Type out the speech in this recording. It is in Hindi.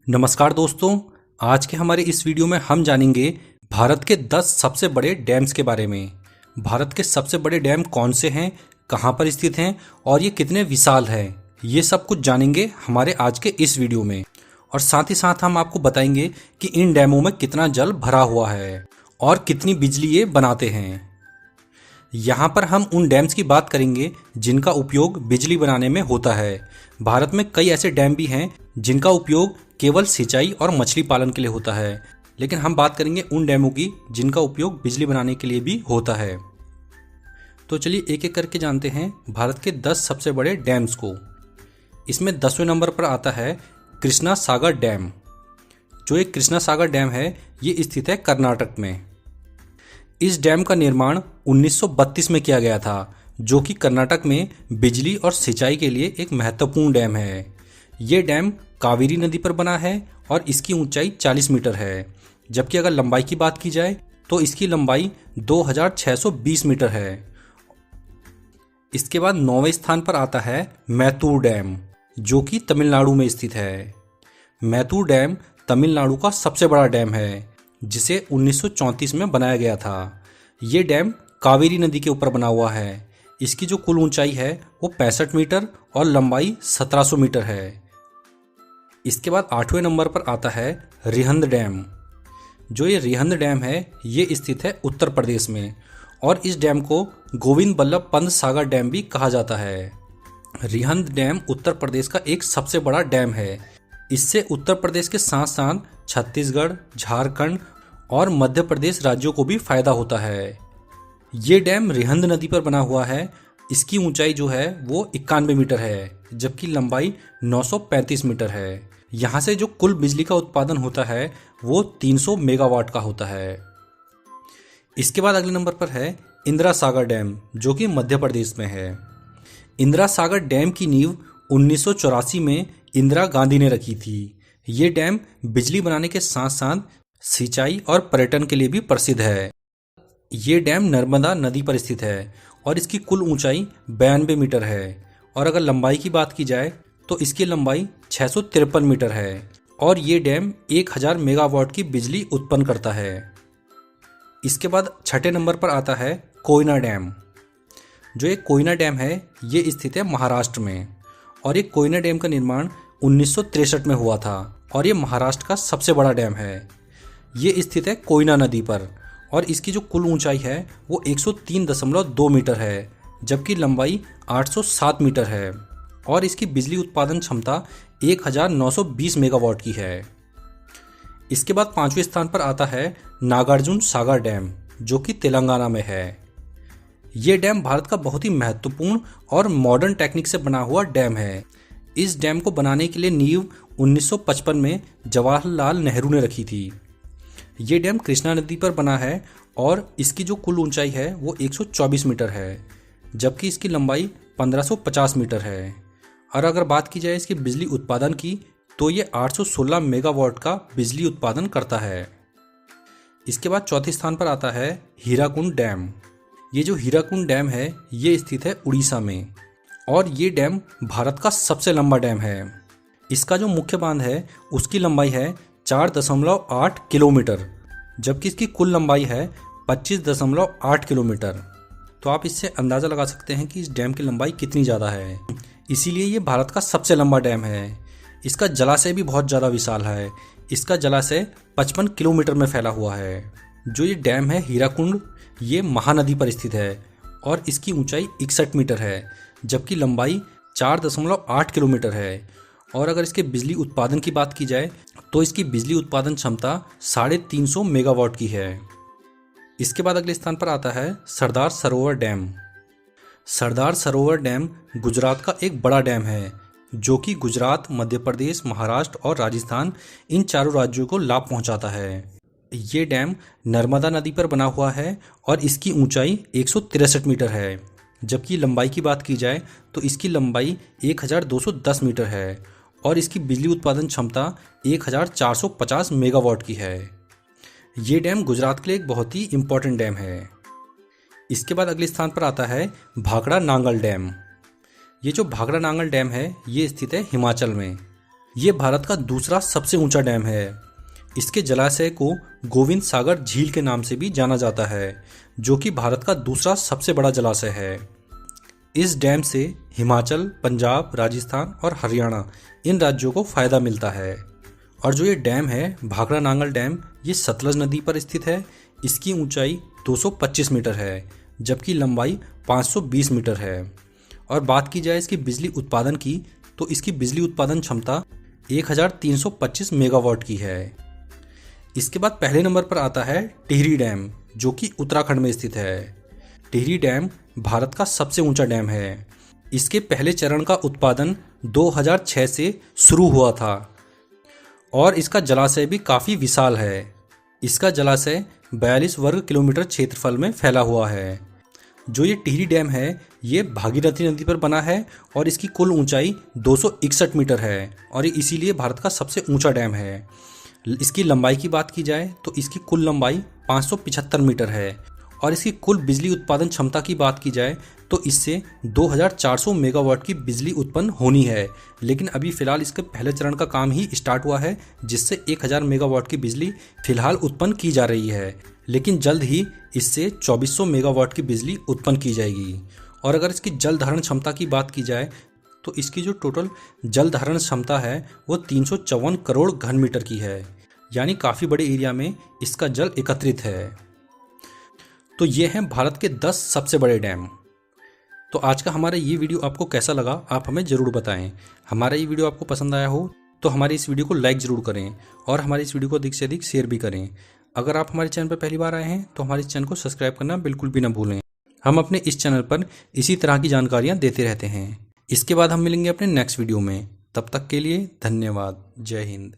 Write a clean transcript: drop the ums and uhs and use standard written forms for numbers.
नमस्कार दोस्तों। आज के हमारे इस वीडियो में हम जानेंगे भारत के 10 सबसे बड़े डैम्स के बारे में। भारत के सबसे बड़े डैम कौन से हैं, कहां पर स्थित हैं और ये कितने विशाल हैं, ये सब कुछ जानेंगे हमारे आज के इस वीडियो में। और साथ ही साथ हम आपको बताएंगे कि इन डैमों में कितना जल भरा हुआ है और कितनी बिजली ये बनाते हैं। यहाँ पर हम उन डैम्स की बात करेंगे जिनका उपयोग बिजली बनाने में होता है। भारत में कई ऐसे डैम भी हैं जिनका उपयोग केवल सिंचाई और मछली पालन के लिए होता है, लेकिन हम बात करेंगे उन डैमों की जिनका उपयोग बिजली बनाने के लिए भी होता है। तो चलिए एक एक करके जानते हैं भारत के 10 सबसे बड़े डैम्स को। इसमें 10वें नंबर पर आता है कृष्णा सागर डैम। जो एक कृष्णा सागर डैम है ये स्थित है कर्नाटक में। इस डैम का निर्माण 1932 में किया गया था, जो कि कर्नाटक में बिजली और सिंचाई के लिए एक महत्वपूर्ण डैम है। ये डैम कावेरी नदी पर बना है और इसकी ऊंचाई 40 मीटर है, जबकि अगर लंबाई की बात की जाए तो इसकी लंबाई 2620 मीटर है। इसके बाद 9वें स्थान पर आता है मैतूर डैम, जो कि तमिलनाडु में स्थित है। मैतूर डैम तमिलनाडु का सबसे बड़ा डैम है, जिसे 1934 में बनाया गया था। ये डैम कावेरी नदी के ऊपर बना हुआ है। इसकी जो कुल ऊंचाई है वो 65 मीटर और लंबाई 1700 मीटर है। इसके बाद 8वें नंबर पर आता है रिहंद डैम। जो ये रिहंद डैम है ये स्थित है उत्तर प्रदेश में और इस डैम को गोविंद बल्लभ पंत सागर डैम भी कहा जाता है। रिहंद डैम उत्तर प्रदेश का एक सबसे बड़ा डैम है। इससे उत्तर प्रदेश के साथ साथ छत्तीसगढ़, झारखंड और मध्य प्रदेश राज्यों को भी फायदा होता है। ये डैम रिहंद नदी पर बना हुआ है। इसकी ऊंचाई जो है वो 91 मीटर है, जबकि लंबाई 935 मीटर है। यहाँ से जो कुल बिजली का उत्पादन होता है वो 300 मेगावाट का होता है। इसके बाद अगले नंबर पर है इंदिरा सागर डैम, जो कि मध्य प्रदेश में है। इंदिरा सागर डैम की नींव 1984 में इंदिरा गांधी ने रखी थी। ये डैम बिजली बनाने के साथ साथ सिंचाई और पर्यटन के लिए भी प्रसिद्ध है। ये डैम नर्मदा नदी पर स्थित है और इसकी कुल ऊंचाई 92 मीटर है और अगर लंबाई की बात की जाए तो इसकी लंबाई 653 मीटर है और ये डैम 1000 मेगावाट की बिजली उत्पन्न करता है। इसके बाद 6ठे नंबर पर आता है कोयना डैम। जो एक कोयना डैम है ये स्थित है महाराष्ट्र में और ये कोयना डैम का निर्माण 1963 में हुआ था और ये महाराष्ट्र का सबसे बड़ा डैम है। ये स्थित है कोयना नदी पर और इसकी जो कुल ऊंचाई है वो 103.2 मीटर है, जबकि लंबाई 807 मीटर है और इसकी बिजली उत्पादन क्षमता 1920 मेगावाट की है। इसके बाद 5वें स्थान पर आता है नागार्जुन सागर डैम, जो कि तेलंगाना में है। ये डैम भारत का बहुत ही महत्वपूर्ण और मॉडर्न टेक्निक से बना हुआ डैम है। इस डैम को बनाने के लिए नींव 1955 में जवाहरलाल नेहरू ने रखी थी। ये डैम कृष्णा नदी पर बना है और इसकी जो कुल ऊंचाई है वो 124 मीटर है, जबकि इसकी लंबाई 1550 मीटर है। और अगर बात की जाए इसके बिजली उत्पादन की तो ये 816 मेगावाट का बिजली उत्पादन करता है। इसके बाद चौथे स्थान पर आता है हीराकुंड डैम। ये जो हीराकुंड डैम है ये स्थित है उड़ीसा में और ये डैम भारत का सबसे लंबा डैम है। इसका जो मुख्य बांध है उसकी लंबाई है 4.8 किलोमीटर, जबकि इसकी कुल लंबाई है 25.8 किलोमीटर। तो आप इससे अंदाज़ा लगा सकते हैं कि इस डैम की लंबाई कितनी ज़्यादा है। इसीलिए ये भारत का सबसे लंबा डैम है। इसका जलाशय भी बहुत ज़्यादा विशाल है। इसका जलाशय 55 किलोमीटर में फैला हुआ है। जो ये डैम है हीराकुंड ये महानदी पर स्थित है और इसकी ऊंचाई 61 मीटर है, जबकि लंबाई 4.8 किलोमीटर है। और अगर इसके बिजली उत्पादन की बात की जाए तो इसकी बिजली उत्पादन क्षमता 350 मेगावाट की है। इसके बाद अगले स्थान पर आता है सरदार सरोवर डैम। सरदार सरोवर डैम गुजरात का एक बड़ा डैम है, जो कि गुजरात, मध्य प्रदेश, महाराष्ट्र और राजस्थान इन चारों राज्यों को लाभ पहुंचाता है। ये डैम नर्मदा नदी पर बना हुआ है और इसकी ऊंचाई 163 मीटर है, जबकि लंबाई की बात की जाए तो इसकी लंबाई 1210 मीटर है और इसकी बिजली उत्पादन क्षमता 1450 मेगावाट की है। ये डैम गुजरात के लिए एक बहुत ही इम्पोर्टेंट डैम है। इसके बाद अगले स्थान पर आता है भाखड़ा नांगल डैम। ये जो भाखड़ा नांगल डैम है ये स्थित है हिमाचल में। ये भारत का दूसरा सबसे ऊंचा डैम है। इसके जलाशय को गोविंद सागर झील के नाम से भी जाना जाता है, जो कि भारत का दूसरा सबसे बड़ा जलाशय है। इस डैम से हिमाचल, पंजाब, राजस्थान और हरियाणा इन राज्यों को फ़ायदा मिलता है। और जो ये डैम है भाखड़ा नांगल डैम, ये सतलज नदी पर स्थित है। इसकी ऊंचाई 225 मीटर है, जबकि लंबाई 520 मीटर है। और बात की जाए इसकी बिजली उत्पादन की, तो इसकी बिजली उत्पादन क्षमता 1325 मेगावाट की है। इसके बाद पहले नंबर पर आता है टिहरी डैम, जो कि उत्तराखंड में स्थित है। टिहरी डैम भारत का सबसे ऊंचा डैम है। इसके पहले चरण का उत्पादन 2006 से शुरू हुआ था और इसका जलाशय भी काफ़ी विशाल है। इसका जलाशय 42 वर्ग किलोमीटर क्षेत्रफल में फैला हुआ है। जो ये टिहरी डैम है ये भागीरथी नदी पर बना है और इसकी कुल ऊंचाई 261 मीटर है और ये इसीलिए भारत का सबसे ऊंचा डैम है। इसकी लंबाई की बात की जाए तो इसकी कुल लंबाई 575 मीटर है और इसकी कुल बिजली उत्पादन क्षमता की बात की जाए तो इससे 2400 मेगावाट की बिजली उत्पन्न होनी है। लेकिन अभी फ़िलहाल इसके पहले चरण का काम ही स्टार्ट हुआ है, जिससे 1000 मेगावाट की बिजली फ़िलहाल उत्पन्न की जा रही है। लेकिन जल्द ही इससे 2400 मेगावाट की बिजली उत्पन्न की जाएगी। और अगर इसकी जल धारण क्षमता की बात की जाए तो इसकी जो टोटल जल धारण क्षमता है वो 354 करोड़ घन मीटर की है, यानी काफ़ी बड़े एरिया में इसका जल एकत्रित है। तो ये हैं भारत के 10 सबसे बड़े डैम। तो आज का हमारा ये वीडियो आपको कैसा लगा आप हमें ज़रूर बताएं। हमारा ये वीडियो आपको पसंद आया हो तो हमारी इस वीडियो को लाइक ज़रूर करें और हमारी इस वीडियो को अधिक से अधिक शेयर भी करें। अगर आप हमारे चैनल पर पहली बार आए हैं तो हमारे चैनल को सब्सक्राइब करना बिल्कुल भी ना भूलें। हम अपने इस चैनल पर इसी तरह की जानकारियाँ देते रहते हैं। इसके बाद हम मिलेंगे अपने नेक्स्ट वीडियो में। तब तक के लिए धन्यवाद। जय हिंद।